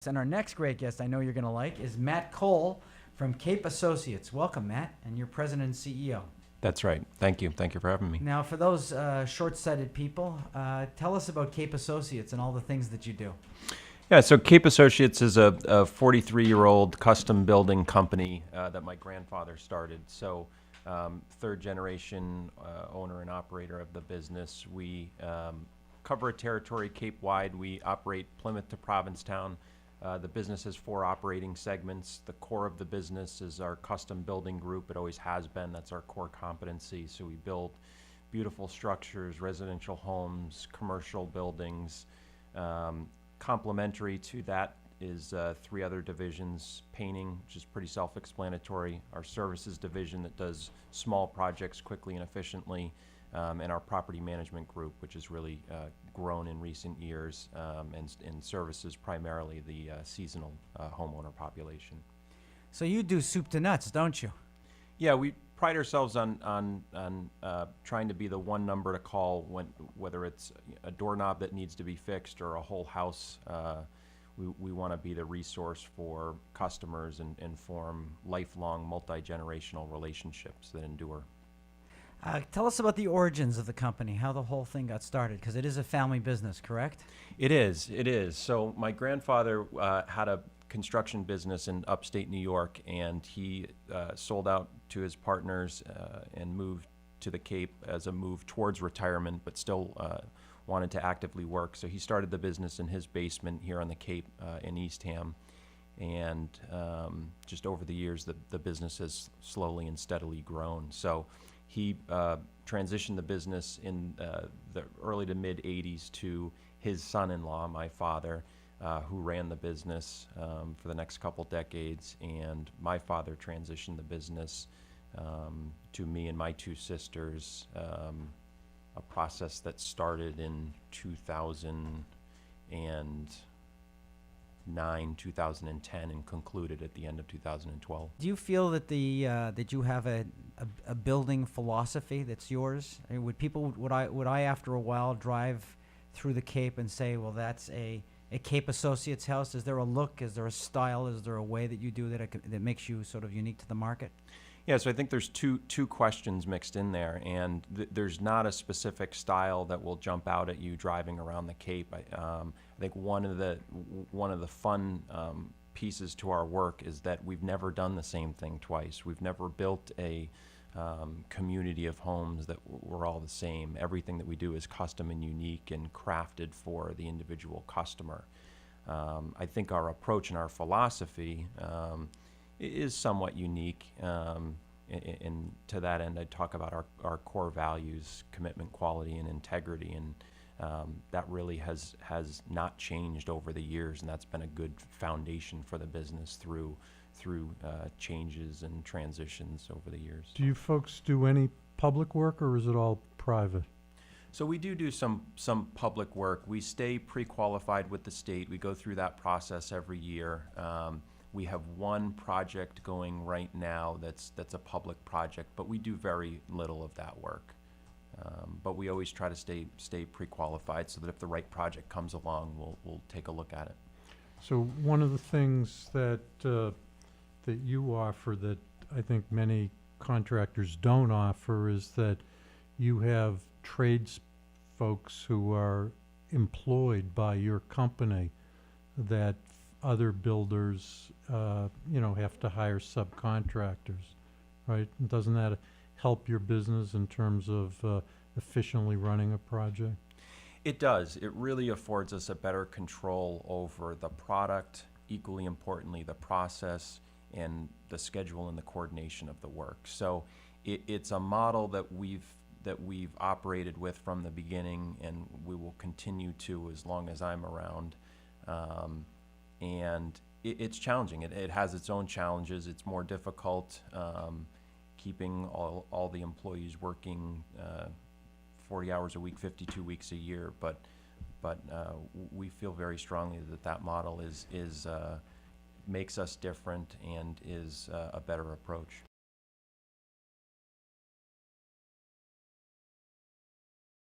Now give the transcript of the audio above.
And our next great guest I know you're going to like is Matt Cole from Cape Associates. Welcome, Matt, and you're president and CEO. That's right. Thank you. Thank you for having me. Now, for those short-sighted people, tell us about Cape Associates and all the things that you do. Yeah, so Cape Associates is a 43-year-old custom building company that my grandfather started. So third generation owner and operator of the business. We cover a territory Cape-wide. We operate Plymouth to Provincetown. The business has 4 operating segments. The core of the business is our custom building group. It always has been. That's our core competency. So we build beautiful structures, residential homes, commercial buildings. Complementary to that is 3 other divisions: painting, which is pretty self-explanatory; our services division that does small projects quickly and efficiently; and our property management group, which has really grown in recent years and services primarily the seasonal homeowner population. So you do soup to nuts, don't you? Yeah, we pride ourselves on trying to be the one number to call whether it's a doorknob that needs to be fixed or a whole house. We want to be the resource for customers and form lifelong, multi-generational relationships that endure. Tell us about the origins of the company, how the whole thing got started, because it is a family business, correct? It is. So my grandfather had a construction business in upstate New York, and he sold out to his partners and moved to the Cape as a move towards retirement, but still wanted to actively work. So he started the business in his basement here on the Cape in Eastham. And just over the years, the business has slowly and steadily grown. So he transitioned the business in the early to mid 80s to his son-in-law, my father, who ran the business for the next couple decades. And my father transitioned the business to me and my 2 sisters, a process that started in 2009, 2010, and concluded at the end of 2012. Do you feel that that you have a building philosophy that's yours? I mean, would I after a while drive through the Cape and say, well, that's a Cape Associates house? Is there a look? Is there a style? Is there a way that you do that makes you sort of unique to the market? Yeah, so I think there's two questions mixed in there, and there's not a specific style that will jump out at you driving around the Cape. I think one of the fun pieces to our work is that we've never done the same thing twice. We've never built a community of homes that were all the same. Everything that we do is custom and unique and crafted for the individual customer. I think our approach and our philosophy is somewhat unique. And to that end, I talk about our core values: commitment, quality, and integrity. And that really has not changed over the years, and that's been a good foundation for the business through changes and transitions over the years. Do you folks do any public work, or is it all private? So we do some public work. We stay pre-qualified with the state. We go through that process every year. We have one project going right now that's a public project, but we do very little of that work. But we always try to stay pre-qualified so that if the right project comes along, we'll take a look at it. So one of the things that you offer that I think many contractors don't offer is that you have trades folks who are employed by your company that other builders, have to hire subcontractors, right? And doesn't that help your business in terms of efficiently running a project? It does. It really affords us a better control over the product, equally importantly, the process and the schedule and the coordination of the work. So it's a model that we've operated with from the beginning, and we will continue to as long as I'm around. And it's challenging. It has its own challenges. It's more difficult keeping all the employees working 40 hours a week, 52 weeks a year. But we feel very strongly that model is makes us different and is a better approach.